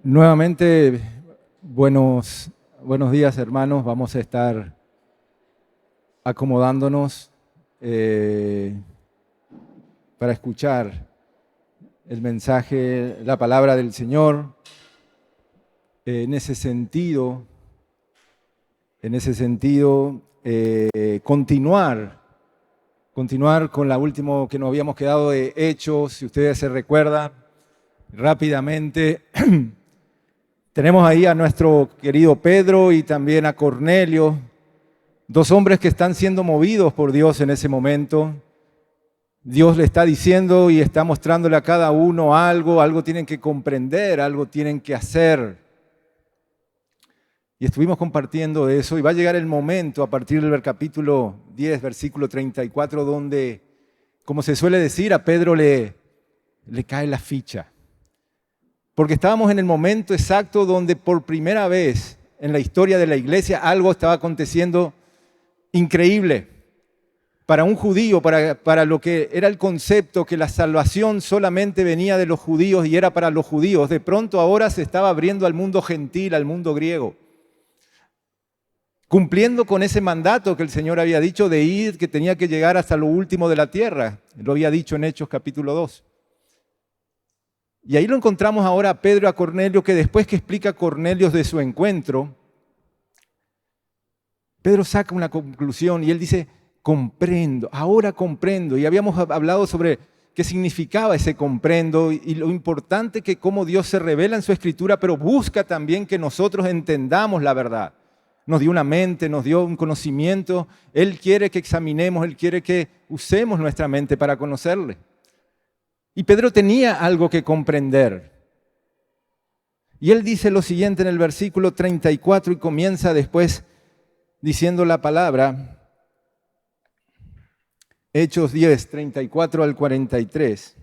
Nuevamente, buenos días, hermanos. Vamos a estar acomodándonos para escuchar el mensaje, la palabra del Señor. En ese sentido, continuar con la última que nos habíamos quedado de Hechos, si ustedes se recuerdan, rápidamente. Tenemos ahí a nuestro querido Pedro y también a Cornelio, dos hombres que están siendo movidos por Dios en ese momento. Dios le está diciendo y está mostrándole a cada uno algo tienen que comprender, algo tienen que hacer. Y estuvimos compartiendo eso y va a llegar el momento a partir del capítulo 10, versículo 34, donde, como se suele decir, a Pedro le cae la ficha. Porque estábamos en el momento exacto donde por primera vez en la historia de la iglesia algo estaba aconteciendo increíble. Para un judío, para lo que era el concepto que la salvación solamente venía de los judíos y era para los judíos, de pronto ahora se estaba abriendo al mundo gentil, al mundo griego. Cumpliendo con ese mandato que el Señor había dicho de ir, que tenía que llegar hasta lo último de la tierra. Lo había dicho en Hechos capítulo 2. Y ahí lo encontramos ahora a Pedro y a Cornelio, que después que explica a Cornelio de su encuentro, Pedro saca una conclusión y él dice, comprendo, ahora comprendo. Y habíamos hablado sobre qué significaba ese comprendo y lo importante que cómo Dios se revela en su Escritura, pero busca también que nosotros entendamos la verdad. Nos dio una mente, nos dio un conocimiento. Él quiere que examinemos, Él quiere que usemos nuestra mente para conocerle. Y Pedro tenía algo que comprender. Y él dice lo siguiente en el versículo 34 y comienza después diciendo la palabra, Hechos 10, 34 al 43.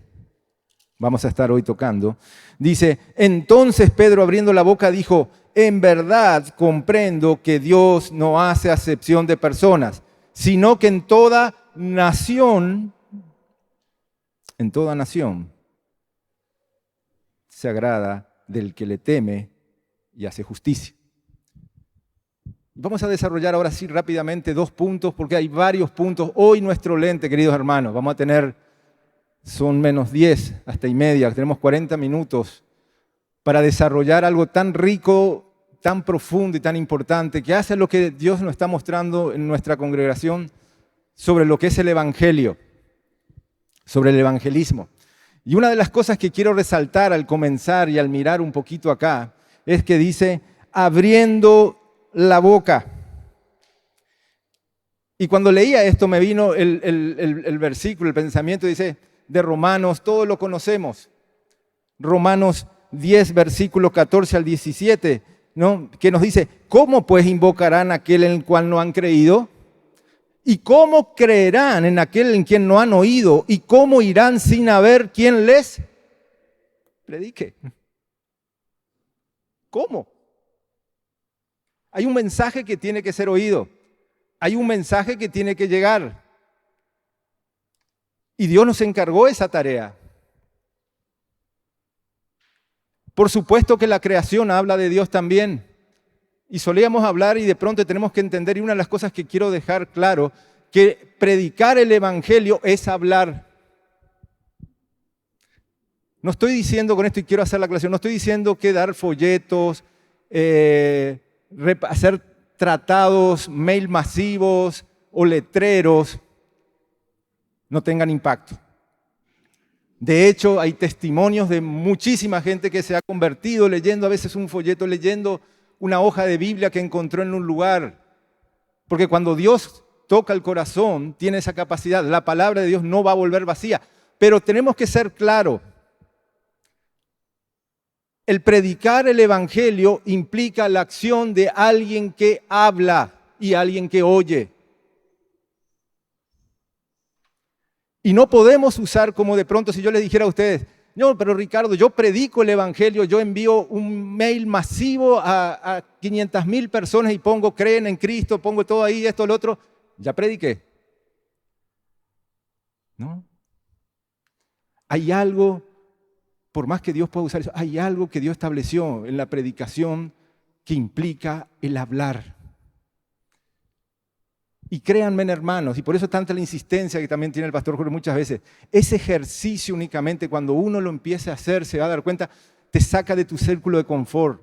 Vamos a estar hoy tocando. Dice, entonces Pedro abriendo la boca dijo, en verdad comprendo que Dios no hace acepción de personas, sino que en toda nación se agrada del que le teme y hace justicia. Vamos a desarrollar ahora sí rápidamente 2 puntos, porque hay varios puntos. Hoy nuestro lente, queridos hermanos, vamos a tener, son menos 10 hasta y media, tenemos 40 minutos para desarrollar algo tan rico, tan profundo y tan importante, que hace lo que Dios nos está mostrando en nuestra congregación sobre lo que es el Evangelio, sobre el evangelismo. Y una de las cosas que quiero resaltar al comenzar y al mirar un poquito acá, es que dice, abriendo la boca. Y cuando leía esto me vino el versículo, el pensamiento, dice, de Romanos, todos lo conocemos. Romanos 10, versículo 14 al 17, ¿no? Que nos dice, ¿cómo pues invocarán a aquel en el cual no han creído? ¿Y cómo creerán en aquel en quien no han oído? ¿Y cómo irán sin haber quien les predique? ¿Cómo? Hay un mensaje que tiene que ser oído. Hay un mensaje que tiene que llegar. Y Dios nos encargó esa tarea. Por supuesto que la creación habla de Dios también. Y solíamos hablar y de pronto tenemos que entender, y una de las cosas que quiero dejar claro, que predicar el Evangelio es hablar. No estoy diciendo con esto, y quiero hacer la aclaración, no estoy diciendo que dar folletos, hacer tratados, mail masivos o letreros no tengan impacto. De hecho, hay testimonios de muchísima gente que se ha convertido leyendo a veces un folleto, leyendo una hoja de Biblia que encontró en un lugar. Porque cuando Dios toca el corazón, tiene esa capacidad. La palabra de Dios no va a volver vacía. Pero tenemos que ser claros. El predicar el Evangelio implica la acción de alguien que habla y alguien que oye. Y no podemos usar como de pronto si yo les dijera a ustedes, no, pero Ricardo, yo predico el Evangelio, yo envío un mail masivo a 500.000 personas y pongo, creen en Cristo, pongo todo ahí, esto, lo otro. Ya prediqué. ¿No? Hay algo por más que Dios pueda usar eso, hay algo que Dios estableció en la predicación que implica el hablar. Y créanme, hermanos, y por eso tanta la insistencia que también tiene el pastor Julio muchas veces, ese ejercicio únicamente cuando uno lo empiece a hacer, se va a dar cuenta, te saca de tu círculo de confort.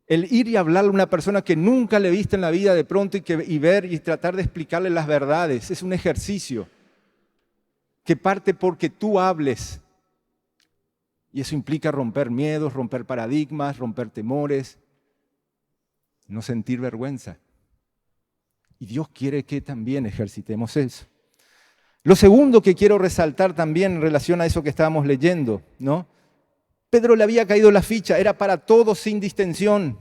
El ir y hablarle a una persona que nunca le viste en la vida de pronto y ver y tratar de explicarle las verdades, es un ejercicio que parte porque tú hables. Y eso implica romper miedos, romper paradigmas, romper temores, no sentir vergüenza. Y Dios quiere que también ejercitemos eso. Lo segundo que quiero resaltar también en relación a eso que estábamos leyendo, ¿no? Pedro le había caído la ficha, era para todos sin distinción.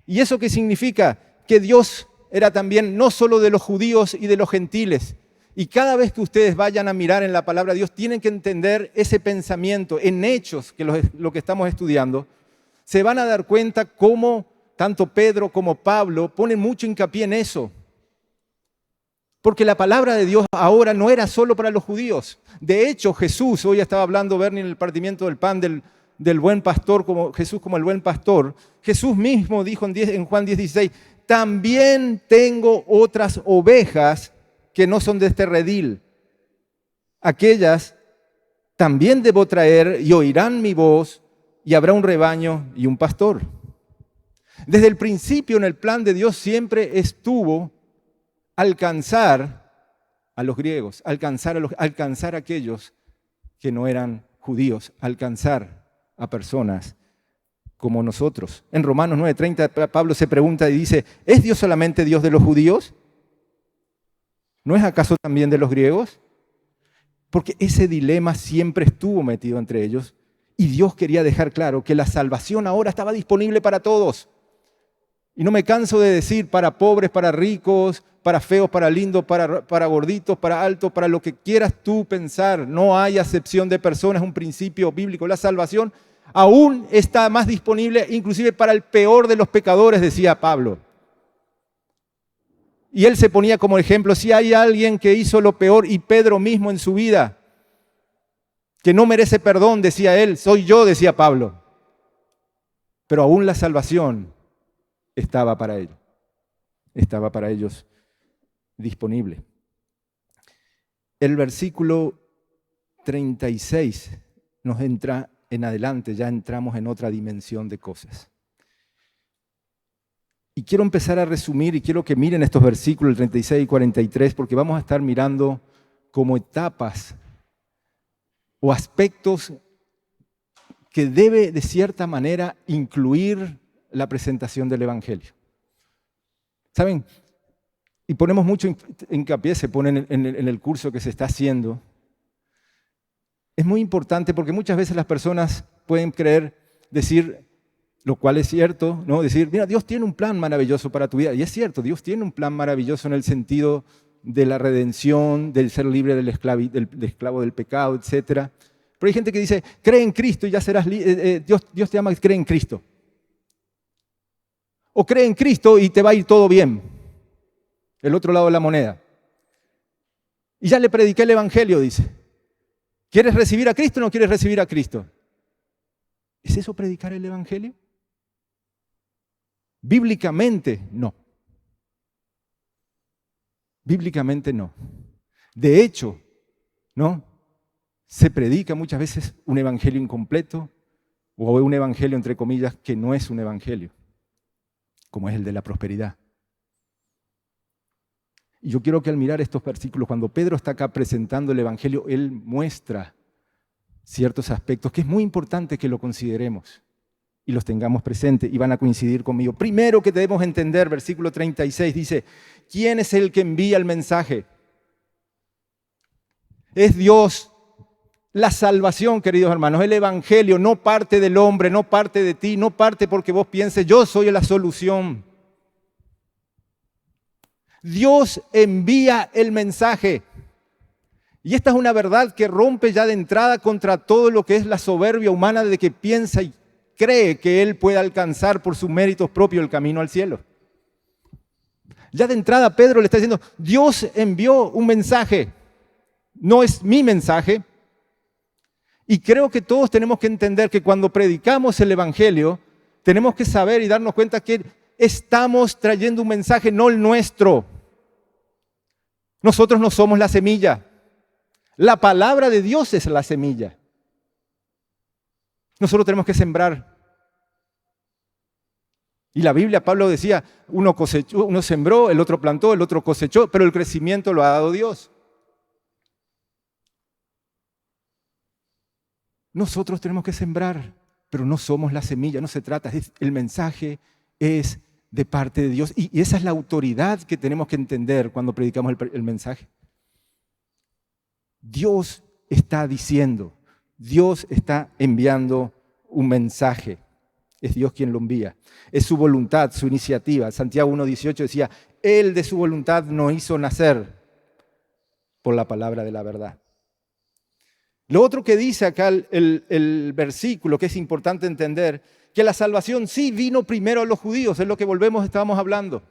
¿Y eso qué significa? Que Dios era también no solo de los judíos y de los gentiles. Y cada vez que ustedes vayan a mirar en la palabra de Dios, tienen que entender ese pensamiento en Hechos, que lo que estamos estudiando, se van a dar cuenta cómo tanto Pedro como Pablo ponen mucho hincapié en eso. Porque la palabra de Dios ahora no era solo para los judíos. De hecho, Jesús, hoy estaba hablando Bernie en el partimiento del pan del buen pastor, como Jesús como el buen pastor. Jesús mismo dijo en Juan 10:16, también tengo otras ovejas que no son de este redil. Aquellas también debo traer y oirán mi voz y habrá un rebaño y un pastor. Desde el principio en el plan de Dios siempre estuvo alcanzar a los griegos, alcanzar a aquellos que no eran judíos, alcanzar a personas como nosotros. En Romanos 9:30 Pablo se pregunta y dice, ¿es Dios solamente Dios de los judíos? ¿No es acaso también de los griegos? Porque ese dilema siempre estuvo metido entre ellos y Dios quería dejar claro que la salvación ahora estaba disponible para todos. Y no me canso de decir para pobres, para ricos, para feos, para lindos, para gorditos, para altos, para lo que quieras tú pensar. No hay acepción de personas, es un principio bíblico. La salvación aún está más disponible inclusive para el peor de los pecadores, decía Pablo. Y él se ponía como ejemplo, si hay alguien que hizo lo peor, y Pedro mismo en su vida, que no merece perdón, decía él, soy yo, decía Pablo. Pero aún la salvación estaba para ellos disponible. El versículo 36 nos entra en adelante, ya entramos en otra dimensión de cosas. Y quiero empezar a resumir y quiero que miren estos versículos, el 36 y 43, porque vamos a estar mirando como etapas o aspectos que debe de cierta manera incluir la presentación del Evangelio. ¿Saben? Y ponemos mucho hincapié, se pone en el curso que se está haciendo. Es muy importante porque muchas veces las personas pueden decir, lo cual es cierto, ¿no? Decir, mira, Dios tiene un plan maravilloso para tu vida. Y es cierto, Dios tiene un plan maravilloso en el sentido de la redención, del ser libre del esclavo del pecado, etc. Pero hay gente que dice, cree en Cristo y ya serás libre. Dios te llama, cree en Cristo. O cree en Cristo y te va a ir todo bien. El otro lado de la moneda. Y ya le prediqué el Evangelio, dice. ¿Quieres recibir a Cristo o no quieres recibir a Cristo? ¿Es eso predicar el Evangelio? Bíblicamente, no. Bíblicamente no. De hecho, ¿no? Se predica muchas veces un evangelio incompleto o un evangelio, entre comillas, que no es un evangelio, como es el de la prosperidad. Y yo quiero que al mirar estos versículos, cuando Pedro está acá presentando el evangelio, él muestra ciertos aspectos que es muy importante que lo consideremos y los tengamos presentes y van a coincidir conmigo. Primero que debemos entender, versículo 36 dice, ¿quién es el que envía el mensaje? Es Dios. La salvación, queridos hermanos, el evangelio no parte del hombre, no parte de ti, no parte porque vos pienses, yo soy la solución. Dios envía el mensaje. Y esta es una verdad que rompe ya de entrada contra todo lo que es la soberbia humana de que piensa y cree que él puede alcanzar por sus méritos propios el camino al cielo. Ya de entrada Pedro le está diciendo, Dios envió un mensaje. No es mi mensaje, Y creo que todos tenemos que entender que cuando predicamos el Evangelio, tenemos que saber y darnos cuenta que estamos trayendo un mensaje, no el nuestro. Nosotros no somos la semilla. La palabra de Dios es la semilla. Nosotros tenemos que sembrar. Y la Biblia, Pablo decía, uno cosechó, uno sembró, el otro plantó, el otro cosechó, pero el crecimiento lo ha dado Dios. Nosotros tenemos que sembrar, pero no somos la semilla, no se trata, el mensaje es de parte de Dios. Y esa es la autoridad que tenemos que entender cuando predicamos el mensaje. Dios está diciendo, Dios está enviando un mensaje. Es Dios quien lo envía. Es su voluntad, su iniciativa. Santiago 1:18 decía, Él de su voluntad nos hizo nacer por la palabra de la verdad. Lo otro que dice acá el versículo, que es importante entender, que la salvación sí vino primero a los judíos, es lo que estábamos hablando.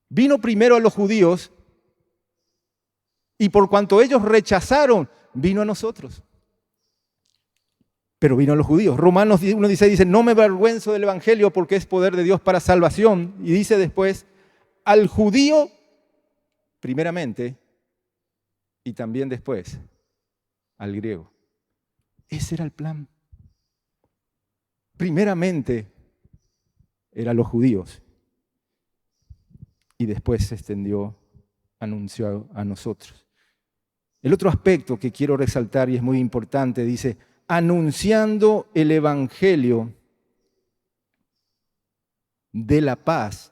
Vino primero a los judíos y por cuanto ellos rechazaron, vino a nosotros. Pero vino a los judíos. Romanos 1:16 dice, no me avergüenzo del Evangelio porque es poder de Dios para salvación. Y dice después, al judío primeramente y también después al griego. Ese era el plan. Primeramente eran los judíos y después se extendió, anunció a nosotros. El otro aspecto que quiero resaltar y es muy importante, dice, anunciando el Evangelio de la paz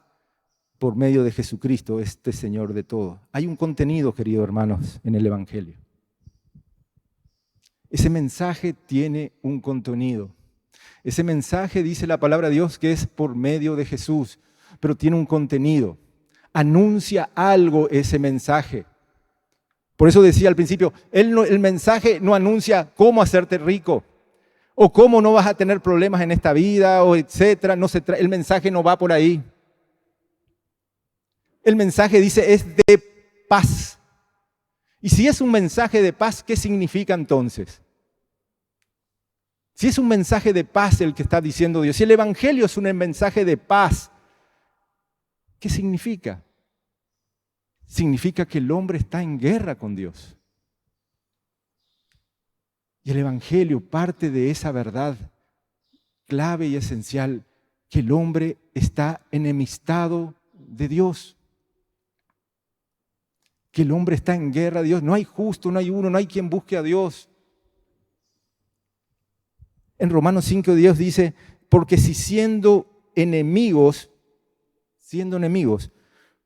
por medio de Jesucristo, este Señor de todo. Hay un contenido, queridos hermanos, en el Evangelio. Ese mensaje tiene un contenido. Ese mensaje, dice la palabra de Dios, que es por medio de Jesús, pero tiene un contenido. Anuncia algo ese mensaje. Por eso decía al principio, el mensaje no anuncia cómo hacerte rico o cómo no vas a tener problemas en esta vida, o etcétera. El mensaje no va por ahí. El mensaje dice es de paz. Y si es un mensaje de paz, ¿qué significa entonces? Si es un mensaje de paz el que está diciendo Dios, si el Evangelio es un mensaje de paz, ¿qué significa? Significa que el hombre está en guerra con Dios. Y el Evangelio parte de esa verdad clave y esencial, que el hombre está enemistado de Dios. Que el hombre está en guerra de Dios. No hay justo, no hay uno, no hay quien busque a Dios. En Romanos 5:10 dice, porque si siendo enemigos,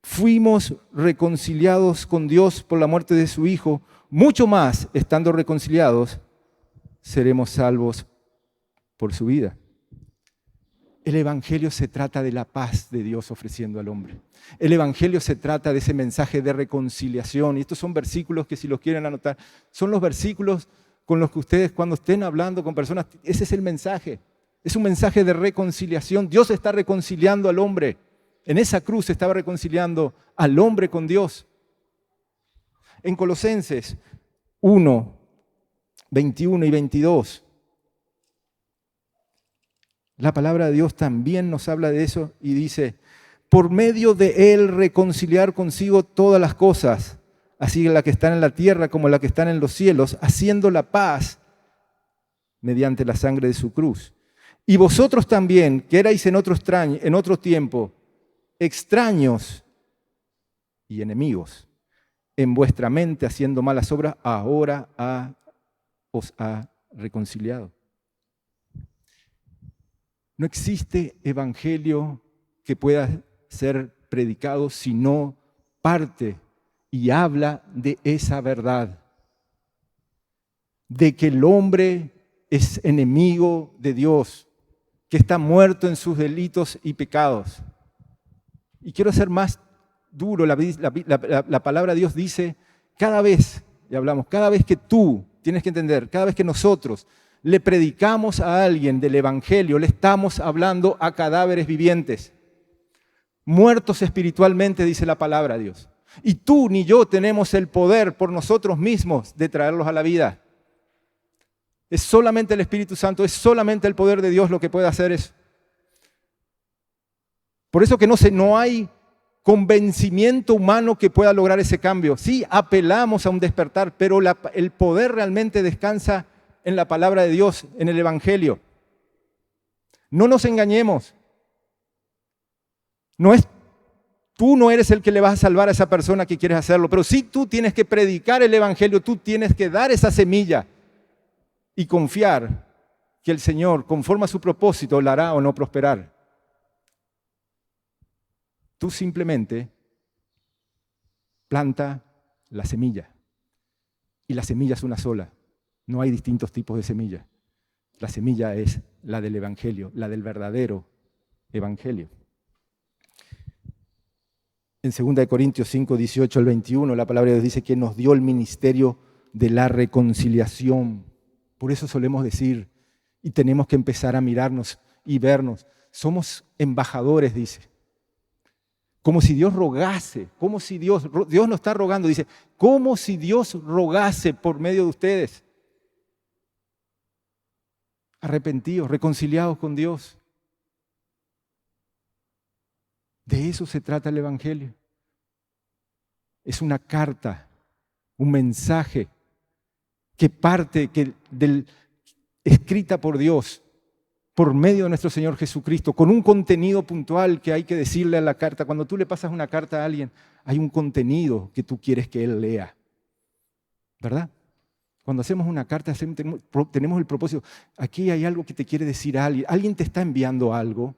fuimos reconciliados con Dios por la muerte de su Hijo, mucho más, estando reconciliados, seremos salvos por su vida. El Evangelio se trata de la paz de Dios ofreciendo al hombre. El Evangelio se trata de ese mensaje de reconciliación. Y estos son versículos que, si los quieren anotar, son los versículos con los que ustedes, cuando estén hablando con personas, ese es el mensaje. Es un mensaje de reconciliación. Dios está reconciliando al hombre. En esa cruz estaba reconciliando al hombre con Dios. En Colosenses 1, 21 y 22, la palabra de Dios también nos habla de eso y dice, por medio de Él reconciliar consigo todas las cosas, así las que están en la tierra como las que están en los cielos, haciendo la paz mediante la sangre de su cruz. Y vosotros también, que erais en otro tiempo, extraños y enemigos, en vuestra mente haciendo malas obras, ahora os ha reconciliado. No existe evangelio que pueda ser predicado si no parte y habla de esa verdad, de que el hombre es enemigo de Dios, que está muerto en sus delitos y pecados. Y quiero ser más duro, la palabra de Dios dice, cada vez que tú, tienes que entender, cada vez que nosotros le predicamos a alguien del Evangelio, le estamos hablando a cadáveres vivientes, muertos espiritualmente, dice la palabra de Dios. Y tú ni yo tenemos el poder por nosotros mismos de traerlos a la vida. Es solamente el Espíritu Santo, es solamente el poder de Dios lo que puede hacer eso. Por eso que no hay convencimiento humano que pueda lograr ese cambio. Sí, apelamos a un despertar, pero el poder realmente descansa en la palabra de Dios, en el Evangelio. No nos engañemos. Tú no eres el que le vas a salvar a esa persona que quieres hacerlo, pero sí tú tienes que predicar el Evangelio, tú tienes que dar esa semilla y confiar que el Señor, conforme a su propósito, la hará o no prosperar. Tú simplemente planta la semilla. Y la semilla es una sola. No hay distintos tipos de semilla. La semilla es la del Evangelio, la del verdadero Evangelio. En 2 Corintios 5, 18 al 21, la palabra de Dios dice que nos dio el ministerio de la reconciliación. Por eso solemos decir, y tenemos que empezar a mirarnos y vernos, somos embajadores, dice. Como si Dios rogase, como si Dios no está rogando, dice, como si Dios rogase por medio de ustedes. Arrepentidos, reconciliados con Dios. De eso se trata el Evangelio. Es una carta, un mensaje que parte escrita por Dios, por medio de nuestro Señor Jesucristo, con un contenido puntual que hay que decirle a la carta. Cuando tú le pasas una carta a alguien, hay un contenido que tú quieres que él lea, ¿verdad? Cuando hacemos una carta tenemos el propósito, aquí hay algo que te quiere decir a alguien te está enviando algo.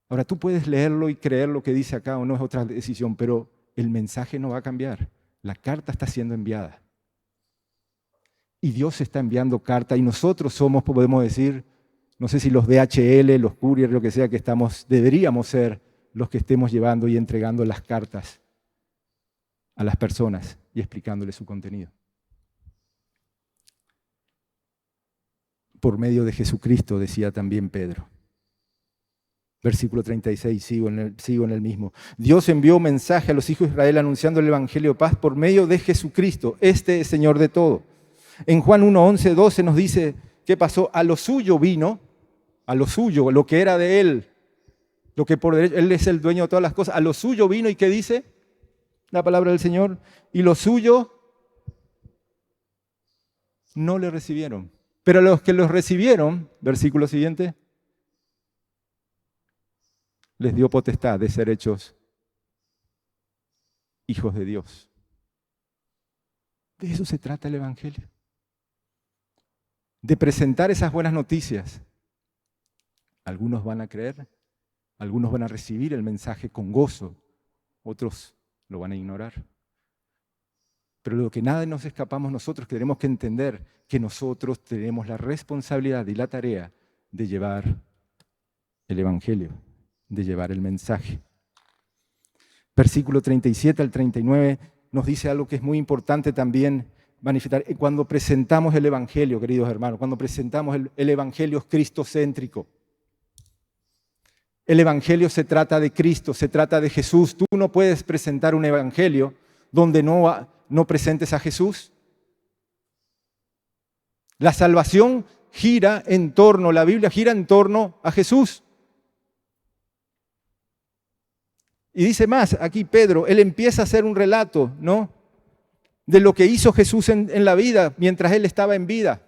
Ahora tú puedes leerlo y creer lo que dice acá o no, es otra decisión, pero el mensaje no va a cambiar. La carta está siendo enviada. Y Dios está enviando carta y nosotros podemos decir, no sé si los DHL, los courier, lo que sea que deberíamos ser los que estemos llevando y entregando las cartas a las personas y explicándoles su contenido. Por medio de Jesucristo, decía también Pedro. Versículo 36, sigo en el mismo. Dios envió un mensaje a los hijos de Israel anunciando el Evangelio de paz por medio de Jesucristo. Este es Señor de todo. En Juan 1, 11, 12 nos dice qué pasó. A lo suyo vino, a lo suyo, lo que era de Él, lo que por derecho, Él es el dueño de todas las cosas. A lo suyo vino, ¿y qué dice la palabra del Señor? Y lo suyo no le recibieron. Pero a los que los recibieron, versículo siguiente, les dio potestad de ser hechos hijos de Dios. De eso se trata el Evangelio. De presentar esas buenas noticias. Algunos van a creer, algunos van a recibir el mensaje con gozo, otros lo van a ignorar. Pero lo que nada nos escapamos nosotros, que tenemos que entender que nosotros tenemos la responsabilidad y la tarea de llevar el Evangelio, de llevar el mensaje. Versículo 37 al 39 nos dice algo que es muy importante también manifestar. Cuando presentamos el Evangelio, queridos hermanos, cuando presentamos el Evangelio es cristocéntrico. El Evangelio se trata de Cristo, se trata de Jesús. Tú no puedes presentar un Evangelio donde no presentes a Jesús. La salvación la Biblia gira en torno a Jesús. Y dice más, aquí Pedro, él empieza a hacer un relato, ¿no?, de lo que hizo Jesús en la vida, mientras él estaba en vida.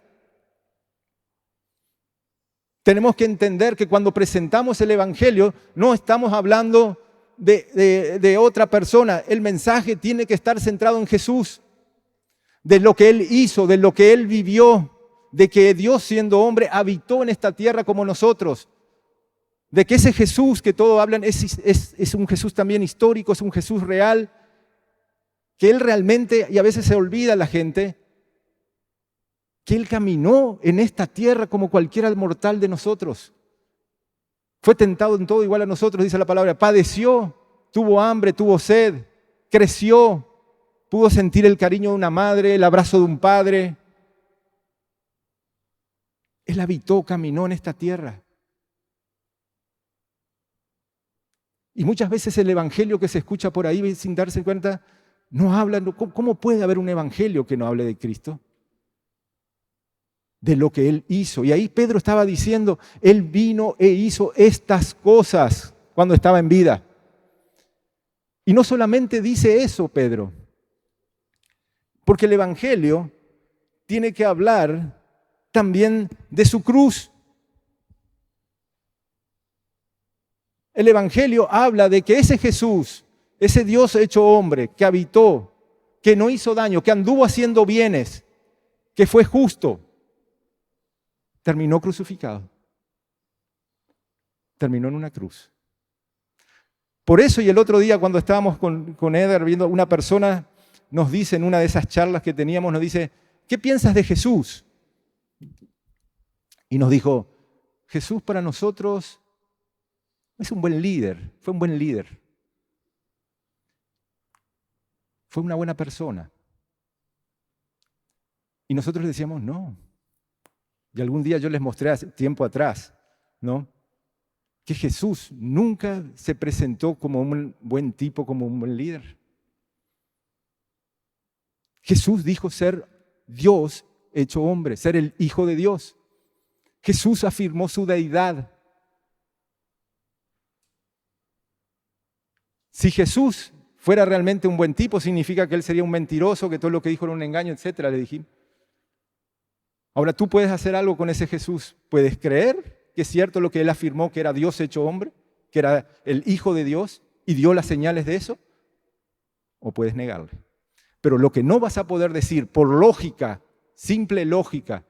Tenemos que entender que cuando presentamos el Evangelio, no estamos hablando de otra persona. El mensaje tiene que estar centrado en Jesús, de lo que Él hizo, de lo que Él vivió, de que Dios siendo hombre habitó en esta tierra como nosotros. De que ese Jesús que todos hablan es un Jesús también histórico, es un Jesús real, que Él realmente, y a veces se olvida la gente, que Él caminó en esta tierra como cualquiera mortal de nosotros. Fue tentado en todo igual a nosotros, dice la palabra. Padeció, tuvo hambre, tuvo sed, creció, pudo sentir el cariño de una madre, el abrazo de un padre. Él habitó, caminó en esta tierra. Y muchas veces el evangelio que se escucha por ahí sin darse cuenta, no habla. ¿Cómo puede haber un evangelio que no hable de Cristo? de lo que Él hizo. Y ahí Pedro estaba diciendo, Él vino e hizo estas cosas cuando estaba en vida. Y no solamente dice eso, Pedro, porque el Evangelio tiene que hablar también de su cruz. El Evangelio habla de que ese Jesús, ese Dios hecho hombre, que habitó, que no hizo daño, que anduvo haciendo bienes, que fue justo, terminó crucificado. Terminó en una cruz. Por eso, y el otro día cuando estábamos con Eder viendo, una persona nos dice en una de esas charlas que teníamos, nos dice, ¿qué piensas de Jesús? Y nos dijo, Jesús para nosotros es un buen líder, fue un buen líder. Fue una buena persona. Y nosotros decíamos, no. Y algún día yo les mostré hace tiempo atrás, ¿no?, que Jesús nunca se presentó como un buen tipo, como un buen líder. Jesús dijo ser Dios hecho hombre, ser el Hijo de Dios. Jesús afirmó su deidad. Si Jesús fuera realmente un buen tipo, significa que Él sería un mentiroso, que todo lo que dijo era un engaño, etcétera, le dijimos. Ahora tú puedes hacer algo con ese Jesús. Puedes creer que es cierto lo que Él afirmó, que era Dios hecho hombre, que era el Hijo de Dios y dio las señales de eso, o puedes negarle. Pero lo que no vas a poder decir por lógica, simple lógica,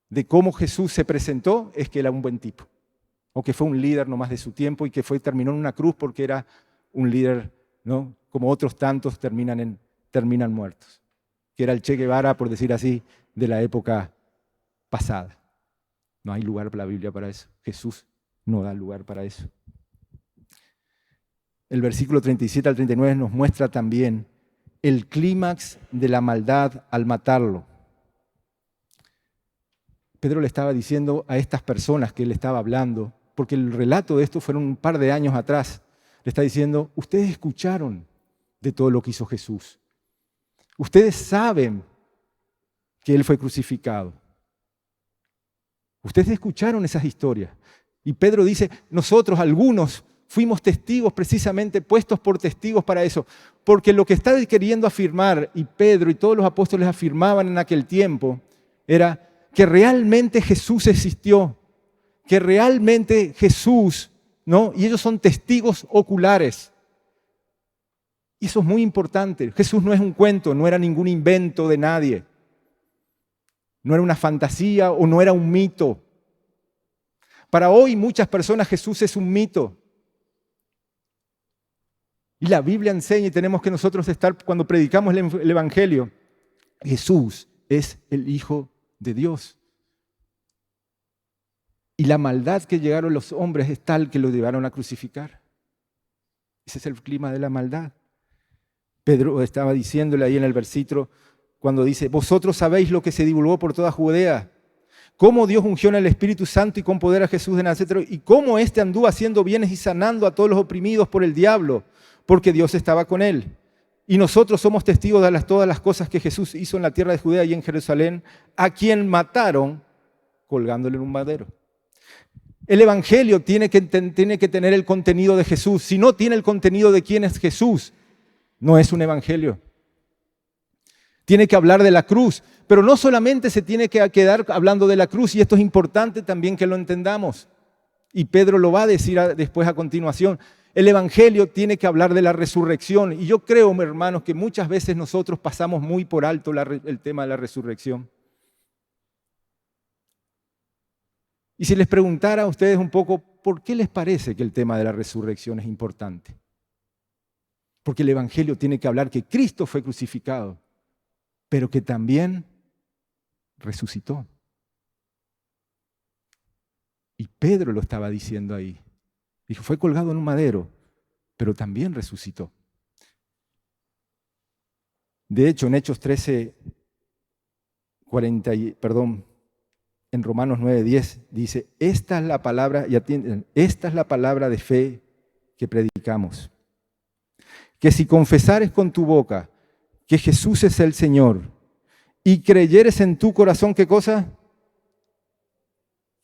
de cómo Jesús se presentó, es que era un buen tipo, o que fue un líder nomás de su tiempo y que terminó en una cruz porque era un líder, ¿no?, como otros tantos terminan muertos, que era el Che Guevara, por decir así, de la época pasada. No hay lugar para la Biblia para eso. Jesús no da lugar para eso. El versículo 37 al 39 nos muestra también el clímax de la maldad al matarlo. Pedro le estaba diciendo a estas personas que él estaba hablando, porque el relato de esto fueron un par de años atrás, le está diciendo, ustedes escucharon de todo lo que hizo Jesús. Ustedes saben que Él fue crucificado. Ustedes escucharon esas historias. Y Pedro dice, nosotros, algunos, fuimos testigos precisamente, puestos por testigos para eso. Porque lo que está queriendo afirmar, y Pedro y todos los apóstoles afirmaban en aquel tiempo, era que realmente Jesús existió. Que realmente Jesús, ¿no? Y ellos son testigos oculares. Y eso es muy importante. Jesús no es un cuento, no era ningún invento de nadie. No era una fantasía o no era un mito. Para hoy muchas personas Jesús es un mito. Y la Biblia enseña y tenemos que nosotros estar, cuando predicamos el Evangelio, Jesús es el Hijo de Dios. Y la maldad que llegaron los hombres es tal que los llevaron a crucificar. Ese es el clima de la maldad. Pedro estaba diciéndole ahí en el versículo, cuando dice, vosotros sabéis lo que se divulgó por toda Judea, cómo Dios ungió en el Espíritu Santo y con poder a Jesús de Nazaret, y cómo éste anduvo haciendo bienes y sanando a todos los oprimidos por el diablo, porque Dios estaba con él. Y nosotros somos testigos de todas las cosas que Jesús hizo en la tierra de Judea y en Jerusalén, a quien mataron colgándole en un madero. El Evangelio tiene que tener el contenido de Jesús. Si no tiene el contenido de quién es Jesús, no es un Evangelio. Tiene que hablar de la cruz, pero no solamente se tiene que quedar hablando de la cruz, y esto es importante también que lo entendamos. Y Pedro lo va a decir después a continuación. El Evangelio tiene que hablar de la resurrección. Y yo creo, hermanos, que muchas veces nosotros pasamos muy por alto el tema de la resurrección. Y si les preguntara a ustedes un poco, ¿por qué les parece que el tema de la resurrección es importante? Porque el Evangelio tiene que hablar que Cristo fue crucificado, pero que también resucitó. Y Pedro lo estaba diciendo ahí. Dijo, fue colgado en un madero, pero también resucitó. De hecho, en Hechos 13, en Romanos 9:10 dice, esta es la palabra, y atienden, esta es la palabra de fe que predicamos. Que si confesares con tu boca que Jesús es el Señor y creyeres en tu corazón, ¿qué cosa?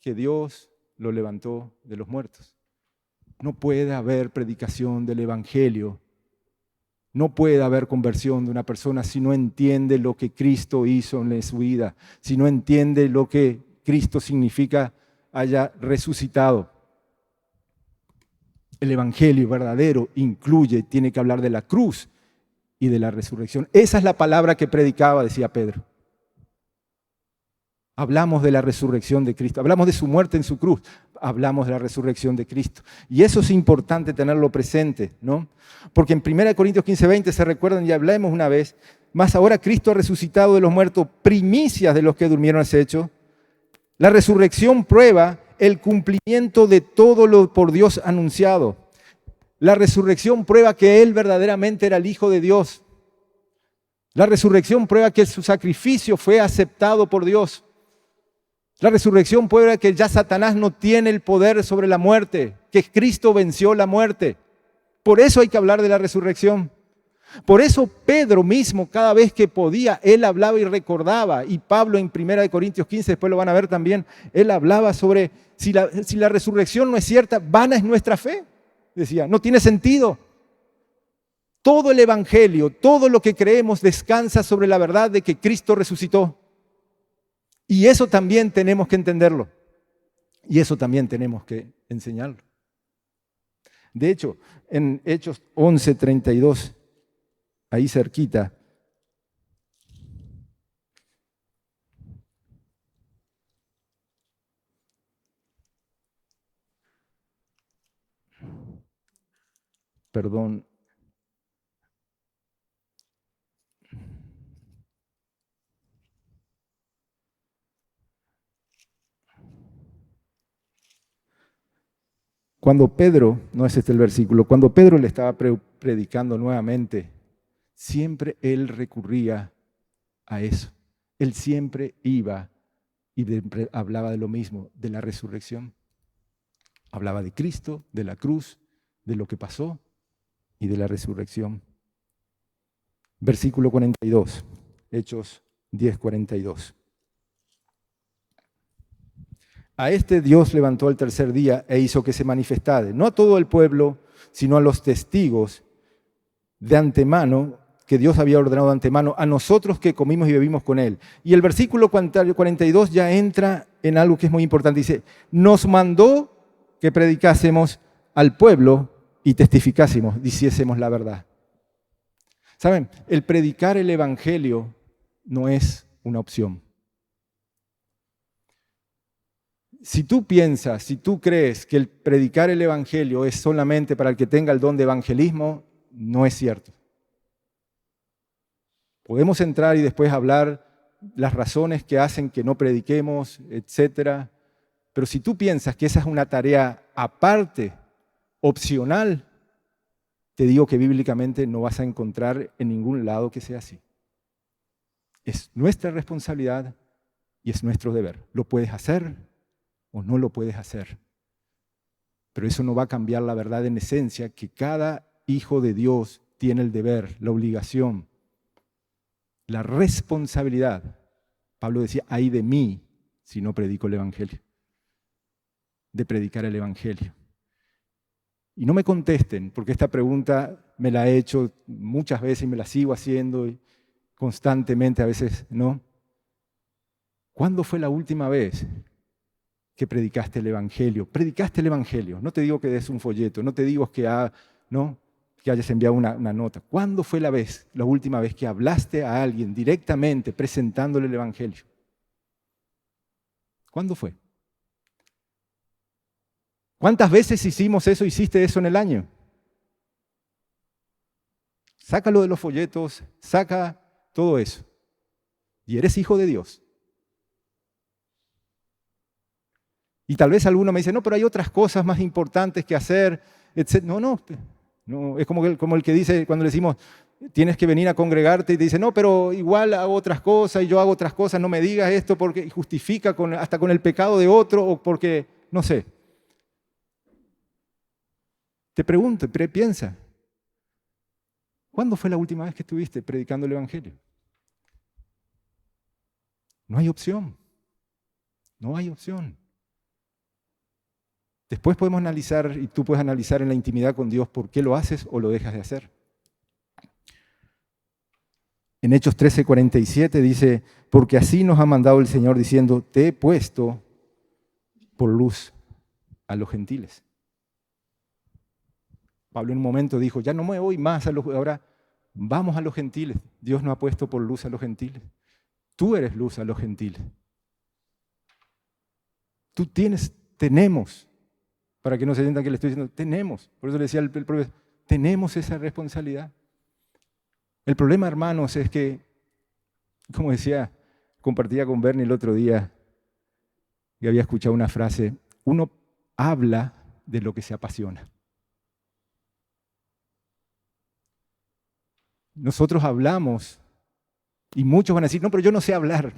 que Dios lo levantó de los muertos. No puede haber predicación del Evangelio. No puede haber conversión de una persona si no entiende lo que Cristo hizo en su vida, si no entiende lo que Cristo significa haya resucitado. El Evangelio verdadero incluye, tiene que hablar de la cruz y de la resurrección. Esa es la palabra que predicaba, decía Pedro. Hablamos de la resurrección de Cristo, hablamos de su muerte en su cruz, hablamos de la resurrección de Cristo. Y eso es importante tenerlo presente, ¿no? Porque en 1 Corintios 15:20 se recuerdan, y hablamos una vez, mas ahora Cristo ha resucitado de los muertos, primicias de los que durmieron ese hecho. La resurrección prueba el cumplimiento de todo lo por Dios anunciado. La resurrección prueba que Él verdaderamente era el Hijo de Dios. La resurrección prueba que su sacrificio fue aceptado por Dios. La resurrección prueba que ya Satanás no tiene el poder sobre la muerte, que Cristo venció la muerte. Por eso hay que hablar de la resurrección. Por eso Pedro mismo, cada vez que podía, él hablaba y recordaba. Y Pablo en 1 Corintios 15, después lo van a ver también, él hablaba sobre si la resurrección no es cierta, vana es nuestra fe. Decía, no tiene sentido. Todo el Evangelio, todo lo que creemos descansa sobre la verdad de que Cristo resucitó. Y eso también tenemos que entenderlo. Y eso también tenemos que enseñarlo. De hecho, en Hechos 11:32, ahí cerquita, perdón, cuando Pedro, no es este el versículo, cuando Pedro le estaba predicando nuevamente, siempre él recurría a eso. Él siempre iba y hablaba de lo mismo, de la resurrección. Hablaba de Cristo, de la cruz, de lo que pasó y de la resurrección. Versículo 42, Hechos 10:42. A este Dios levantó al tercer día e hizo que se manifestase, no a todo el pueblo, sino a los testigos de antemano, que Dios había ordenado de antemano, a nosotros que comimos y bebimos con Él. Y el versículo 42 ya entra en algo que es muy importante. Dice, nos mandó que predicásemos al pueblo y testificásemos, diciésemos la verdad. ¿Saben? El predicar el Evangelio no es una opción. Si tú piensas, si tú crees que el predicar el Evangelio es solamente para el que tenga el don de evangelismo, no es cierto. Podemos entrar y después hablar las razones que hacen que no prediquemos, etcétera. Pero si tú piensas que esa es una tarea aparte, opcional, te digo que bíblicamente no vas a encontrar en ningún lado que sea así. Es nuestra responsabilidad y es nuestro deber. Lo puedes hacer o no lo puedes hacer. Pero eso no va a cambiar la verdad en esencia, que cada hijo de Dios tiene el deber, la obligación, la responsabilidad. Pablo decía, ay de mí si no predico el Evangelio, de predicar el Evangelio. Y no me contesten, porque esta pregunta me la he hecho muchas veces y me la sigo haciendo constantemente, a veces no. ¿Cuándo fue la última vez que predicaste el Evangelio? Predicaste el Evangelio. No te digo que des un folleto, no te digo que hayas enviado una nota. ¿Cuándo fue la última vez que hablaste a alguien directamente presentándole el Evangelio? ¿Cuándo fue? ¿Cuántas veces hiciste eso en el año? Sácalo de los folletos, saca todo eso. Y eres hijo de Dios. Y tal vez alguno me dice, no, pero hay otras cosas más importantes que hacer, etc. No, es como el que dice, cuando le decimos, tienes que venir a congregarte, y te dice, no, pero igual hago otras cosas y yo hago otras cosas, no me digas esto porque justifica hasta con el pecado de otro o porque, no sé. Te pregunto, piensa, ¿cuándo fue la última vez que estuviste predicando el Evangelio? No hay opción. No hay opción. Después podemos analizar, y tú puedes analizar en la intimidad con Dios por qué lo haces o lo dejas de hacer. En Hechos 13:47 dice, porque así nos ha mandado el Señor diciendo, te he puesto por luz a los gentiles. Pablo en un momento dijo, ya no me voy más ahora vamos a los gentiles. Dios nos ha puesto por luz a los gentiles. Tú eres luz a los gentiles. Tenemos, para que no se sientan que le estoy diciendo, tenemos. Por eso le decía el profesor, tenemos esa responsabilidad. El problema, hermanos, es que, como decía, compartía con Bernie el otro día, y había escuchado una frase, uno habla de lo que se apasiona. Nosotros hablamos, y muchos van a decir, no, pero yo no sé hablar.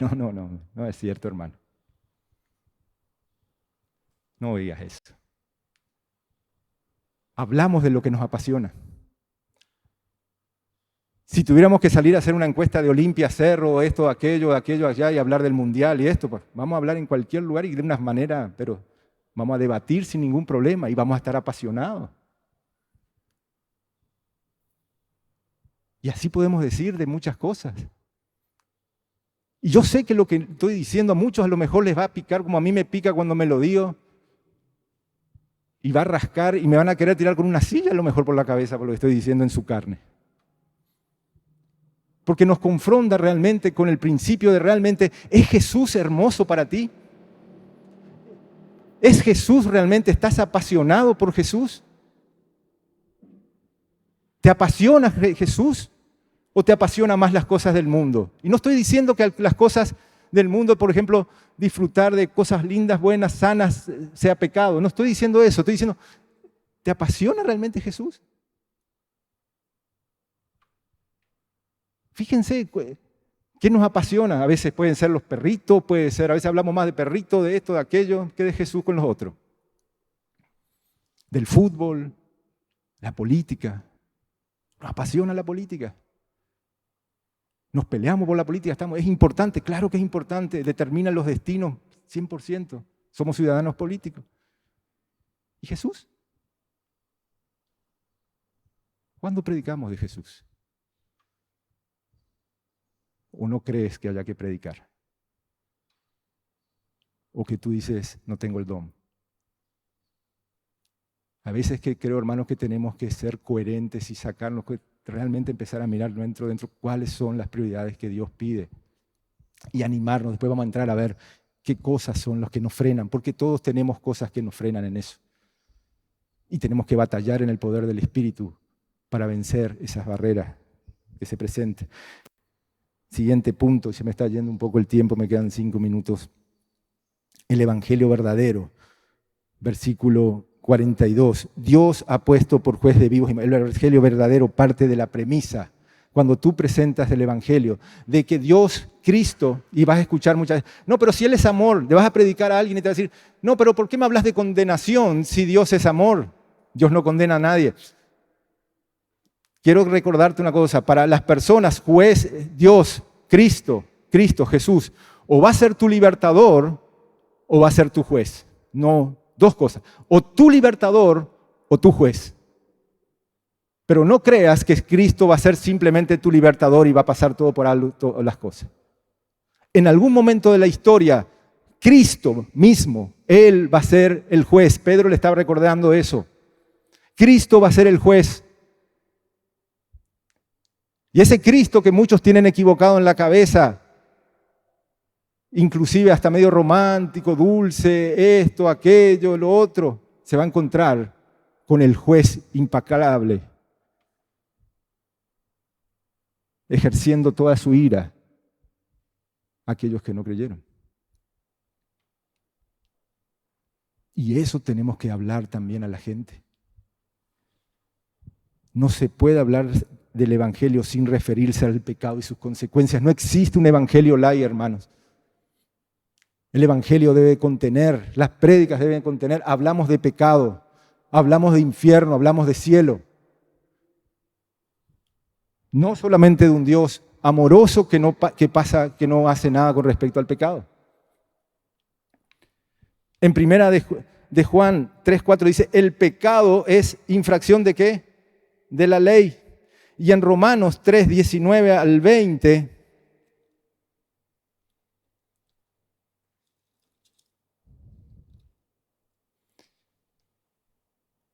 No es cierto, hermano. No digas eso. Hablamos de lo que nos apasiona. Si tuviéramos que salir a hacer una encuesta de Olimpia, Cerro, esto, aquello allá, y hablar del Mundial y esto, pues vamos a hablar en cualquier lugar y de una manera, pero vamos a debatir sin ningún problema y vamos a estar apasionados. Y así podemos decir de muchas cosas. Y yo sé que lo que estoy diciendo a muchos a lo mejor les va a picar como a mí me pica cuando me lo digo. Y va a rascar y me van a querer tirar con una silla a lo mejor por la cabeza por lo que estoy diciendo en su carne. Porque nos confronta realmente con el principio de realmente, ¿es Jesús hermoso para ti? ¿Es Jesús realmente? ¿Estás apasionado por Jesús? ¿Te apasiona Jesús o te apasiona más las cosas del mundo? Y no estoy diciendo que las cosas del mundo, por ejemplo, disfrutar de cosas lindas, buenas, sanas, sea pecado. No estoy diciendo eso, estoy diciendo, ¿te apasiona realmente Jesús? Fíjense, ¿qué nos apasiona? A veces pueden ser los perritos, a veces hablamos más de perritos, de esto, de aquello, que de Jesús con los otros. Del fútbol, la política. Nos apasiona la política. Nos peleamos por la política, es importante, claro que es importante, determina los destinos 100%. Somos ciudadanos políticos. ¿Y Jesús? ¿Cuándo predicamos de Jesús? ¿O no crees que haya que predicar? ¿O que tú dices, no tengo el don? A veces que creo, hermanos, que tenemos que ser coherentes y sacarnos, realmente empezar a mirar dentro cuáles son las prioridades que Dios pide y animarnos. Después vamos a entrar a ver qué cosas son las que nos frenan, porque todos tenemos cosas que nos frenan en eso. Y tenemos que batallar en el poder del Espíritu para vencer esas barreras que se presentan. Siguiente punto, se me está yendo un poco el tiempo, me quedan 5 minutos. El Evangelio verdadero, versículo 42. Dios ha puesto por juez de vivos. El Evangelio verdadero parte de la premisa, cuando tú presentas el Evangelio, de que Dios, Cristo, y vas a escuchar muchas veces, no, pero si Él es amor, le vas a predicar a alguien y te va a decir, no, pero ¿por qué me hablas de condenación si Dios es amor? Dios no condena a nadie. Quiero recordarte una cosa, para las personas, juez, Dios, Cristo, Jesús, o va a ser tu libertador o va a ser tu juez. No, dos cosas, o tu libertador o tu juez. Pero no creas que Cristo va a ser simplemente tu libertador y va a pasar todo por alto las cosas. En algún momento de la historia, Cristo mismo, Él va a ser el juez. Pedro le estaba recordando eso. Cristo va a ser el juez. Y ese Cristo que muchos tienen equivocado en la cabeza, inclusive hasta medio romántico, dulce, esto, aquello, lo otro, se va a encontrar con el juez implacable, ejerciendo toda su ira a aquellos que no creyeron. Y eso tenemos que hablar también a la gente. No se puede hablar del Evangelio sin referirse al pecado y sus consecuencias. No existe un Evangelio light, hermanos. El Evangelio debe contener, las prédicas deben contener, hablamos de pecado, hablamos de infierno, hablamos de cielo. No solamente de un Dios amoroso que no hace nada con respecto al pecado. En primera de de Juan 3:4 dice, el pecado es infracción ¿de qué? De la ley. Y en Romanos 3:19 al 20,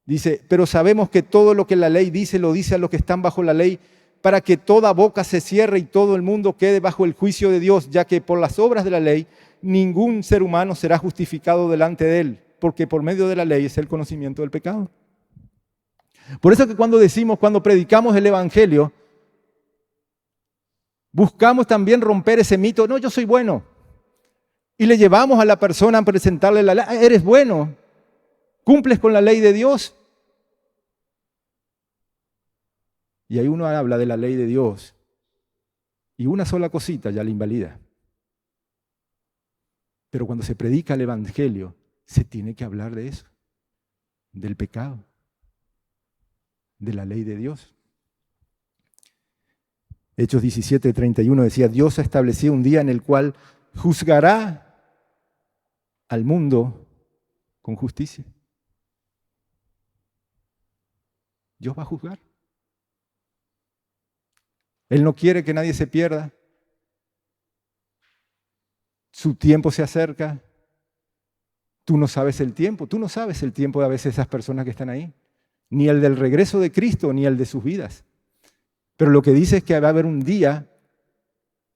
dice, pero sabemos que todo lo que la ley dice, lo dice a los que están bajo la ley, para que toda boca se cierre y todo el mundo quede bajo el juicio de Dios, ya que por las obras de la ley ningún ser humano será justificado delante de él, porque por medio de la ley es el conocimiento del pecado. Por eso que cuando predicamos el Evangelio, buscamos también romper ese mito, no, yo soy bueno. Y le llevamos a la persona a presentarle la ley, eres bueno, cumples con la ley de Dios. Y ahí uno habla de la ley de Dios y una sola cosita ya la invalida. Pero cuando se predica el Evangelio, se tiene que hablar de eso, del pecado, de la ley de Dios. Hechos 17:31 decía, Dios ha establecido un día en el cual juzgará al mundo con justicia. Dios va a juzgar. Él no quiere que nadie se pierda. Su tiempo se acerca. Tú no sabes el tiempo de a veces esas personas que están ahí. Ni el del regreso de Cristo, ni el de sus vidas. Pero lo que dice es que va a haber un día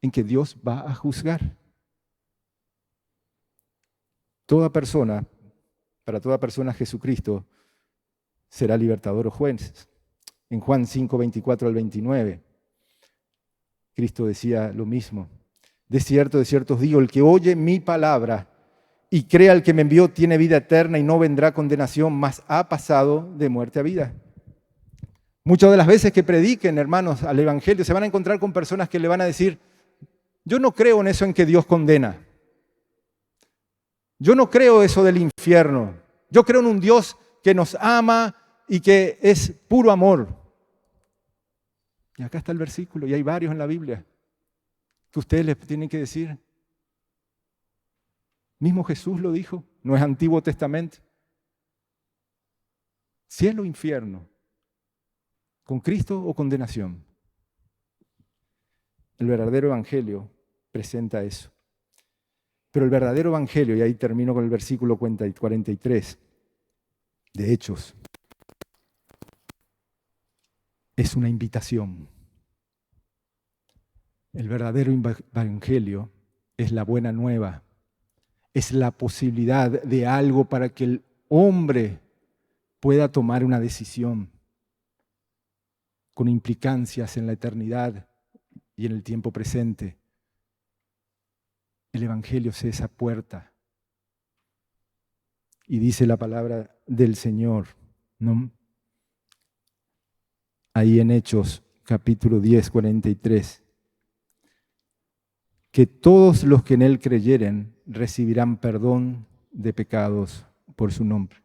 en que Dios va a juzgar. Para toda persona Jesucristo será libertador o juez. En Juan 5:24 al 29, Cristo decía lo mismo. De cierto os digo, el que oye mi palabra y crea al que me envió tiene vida eterna y no vendrá condenación, mas ha pasado de muerte a vida. Muchas de las veces que prediquen, hermanos, al Evangelio, se van a encontrar con personas que le van a decir, yo no creo en eso en que Dios condena. Yo no creo eso del infierno. Yo creo en un Dios que nos ama y que es puro amor. Y acá está el versículo, y hay varios en la Biblia que ustedes les tienen que decir. Mismo Jesús lo dijo, no es Antiguo Testamento. Cielo o infierno, con Cristo o condenación. El verdadero evangelio presenta eso. Pero el verdadero evangelio, y ahí termino con el versículo 43 de Hechos, es una invitación. El verdadero evangelio es la buena nueva, es la posibilidad de algo para que el hombre pueda tomar una decisión con implicancias en la eternidad y en el tiempo presente. El evangelio es esa puerta. Y dice la palabra del Señor, ¿no? Ahí en Hechos, capítulo 10, 43, que todos los que en Él creyeren recibirán perdón de pecados por su nombre.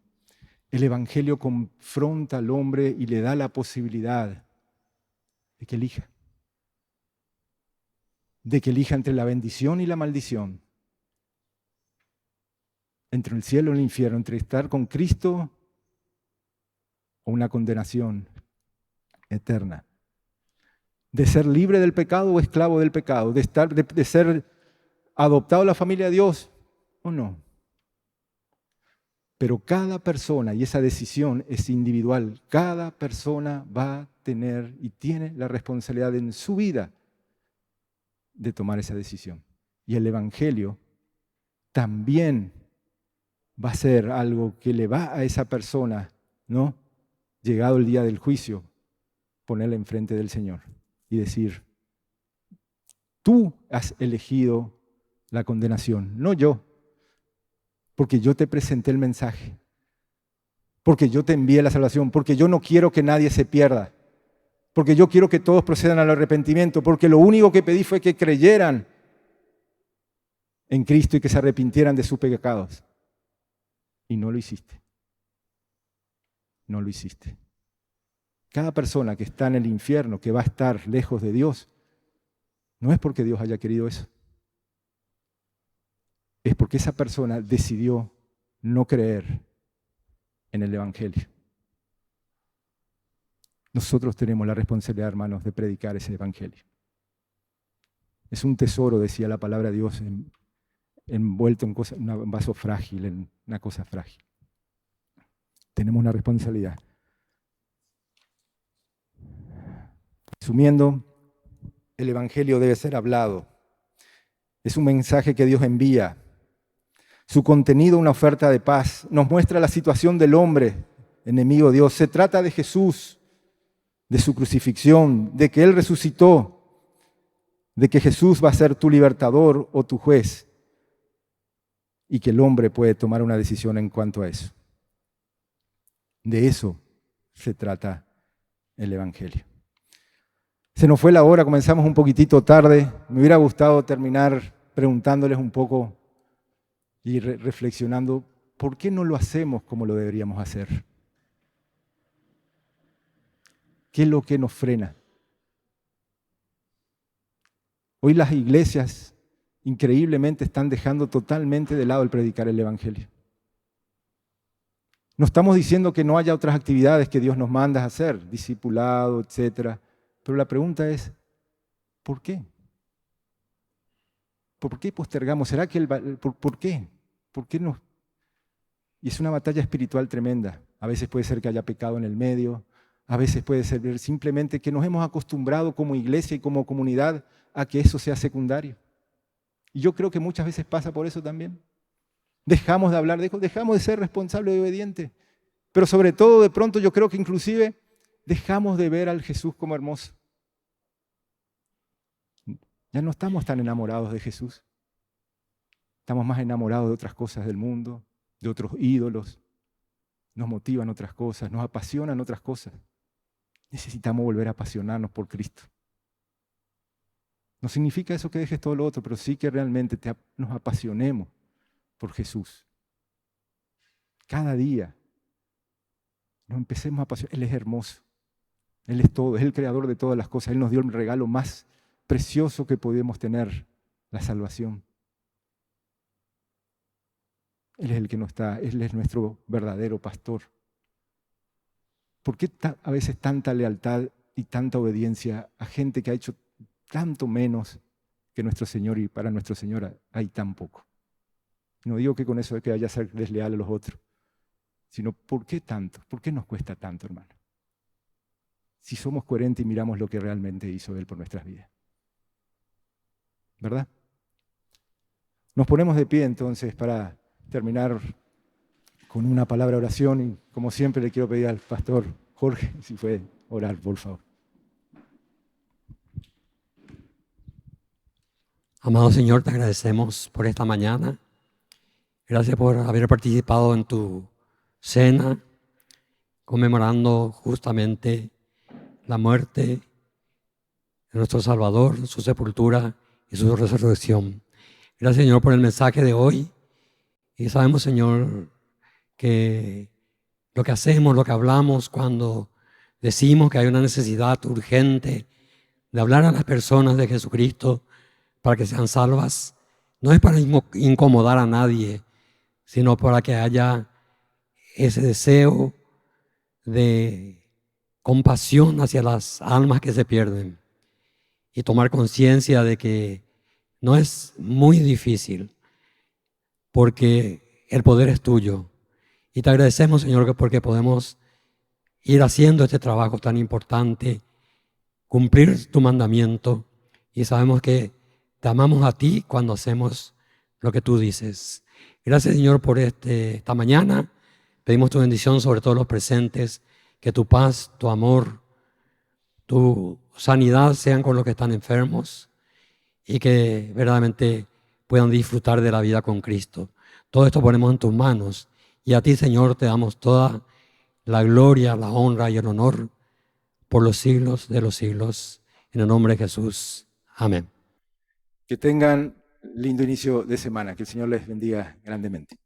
El Evangelio confronta al hombre y le da la posibilidad de que elija. De que elija entre la bendición y la maldición. Entre el cielo y el infierno, entre estar con Cristo o una condenación eterna. De ser libre del pecado o esclavo del pecado, de ser adoptado a la familia de Dios o no. Pero cada persona, y esa decisión es individual, cada persona va a tener y tiene la responsabilidad en su vida de tomar esa decisión. Y el Evangelio también va a ser algo que le va a esa persona, ¿no? Llegado el día del juicio, ponerla enfrente del Señor y decir, tú has elegido la condenación, no yo, porque yo te presenté el mensaje, porque yo te envié la salvación, porque yo no quiero que nadie se pierda, porque yo quiero que todos procedan al arrepentimiento, porque lo único que pedí fue que creyeran en Cristo y que se arrepintieran de sus pecados. Y no lo hiciste. No lo hiciste. Cada persona que está en el infierno, que va a estar lejos de Dios, no es porque Dios haya querido eso. Es porque esa persona decidió no creer en el Evangelio. Nosotros tenemos la responsabilidad, hermanos, de predicar ese Evangelio. Es un tesoro, decía la palabra de Dios, envuelto en un vaso frágil, en una cosa frágil. Tenemos una responsabilidad. Resumiendo, el Evangelio debe ser hablado. Es un mensaje que Dios envía. Su contenido, una oferta de paz, nos muestra la situación del hombre, enemigo de Dios. Se trata de Jesús, de su crucifixión, de que Él resucitó, de que Jesús va a ser tu libertador o tu juez, y que el hombre puede tomar una decisión en cuanto a eso. De eso se trata el Evangelio. Se nos fue la hora, comenzamos un poquitito tarde. Me hubiera gustado terminar preguntándoles un poco y reflexionando, ¿por qué no lo hacemos como lo deberíamos hacer? ¿Qué es lo que nos frena? Hoy las iglesias increíblemente están dejando totalmente de lado el predicar el Evangelio. No estamos diciendo que no haya otras actividades que Dios nos manda a hacer, discipulado, etcétera. Pero la pregunta es, ¿por qué? ¿Por qué postergamos? ¿Será que por qué? ¿Por qué no? Y es una batalla espiritual tremenda. A veces puede ser que haya pecado en el medio, a veces puede ser simplemente que nos hemos acostumbrado como iglesia y como comunidad a que eso sea secundario. Y yo creo que muchas veces pasa por eso también. Dejamos de hablar, dejamos de ser responsables y obedientes. Pero sobre todo, de pronto, yo creo que inclusive dejamos de ver al Jesús como hermoso. Ya no estamos tan enamorados de Jesús. Estamos más enamorados de otras cosas del mundo, de otros ídolos. Nos motivan otras cosas, nos apasionan otras cosas. Necesitamos volver a apasionarnos por Cristo. No significa eso que dejes todo lo otro, pero sí que realmente nos apasionemos por Jesús. Cada día nos empecemos a apasionar. Él es hermoso. Él es todo, es el creador de todas las cosas. Él nos dio el regalo más precioso que podemos tener, la salvación. Él es el que no está, Él es nuestro verdadero pastor. ¿Por qué a veces tanta lealtad y tanta obediencia a gente que ha hecho tanto menos que nuestro Señor, y para nuestro Señor hay tan poco? No digo que con eso es que vaya a ser desleal a los otros, sino ¿por qué tanto? ¿Por qué nos cuesta tanto, hermano? Si somos coherentes y miramos lo que realmente hizo Él por nuestras vidas. ¿Verdad? Nos ponemos de pie entonces para terminar con una palabra de oración, y como siempre le quiero pedir al pastor Jorge si puede orar, por favor. Amado Señor, te agradecemos por esta mañana. Gracias por haber participado en tu cena, conmemorando justamente la muerte de nuestro Salvador, su sepultura y su resurrección. Gracias, Señor, por el mensaje de hoy. Y sabemos, Señor, que lo que hacemos, lo que hablamos cuando decimos que hay una necesidad urgente de hablar a las personas de Jesucristo para que sean salvas, no es para incomodar a nadie, sino para que haya ese deseo de compasión hacia las almas que se pierden y tomar conciencia de que no es muy difícil porque el poder es tuyo. Y te agradecemos, Señor, porque podemos ir haciendo este trabajo tan importante, cumplir tu mandamiento, y sabemos que te amamos a ti cuando hacemos lo que tú dices. Gracias, Señor, por esta mañana. Pedimos tu bendición sobre todos los presentes, que tu paz, tu amor, tu sanidad sean con los que están enfermos y que verdaderamente puedan disfrutar de la vida con Cristo. Todo esto ponemos en tus manos y a ti, Señor, te damos toda la gloria, la honra y el honor por los siglos de los siglos. En el nombre de Jesús. Amén. Que tengan lindo inicio de semana. Que el Señor les bendiga grandemente.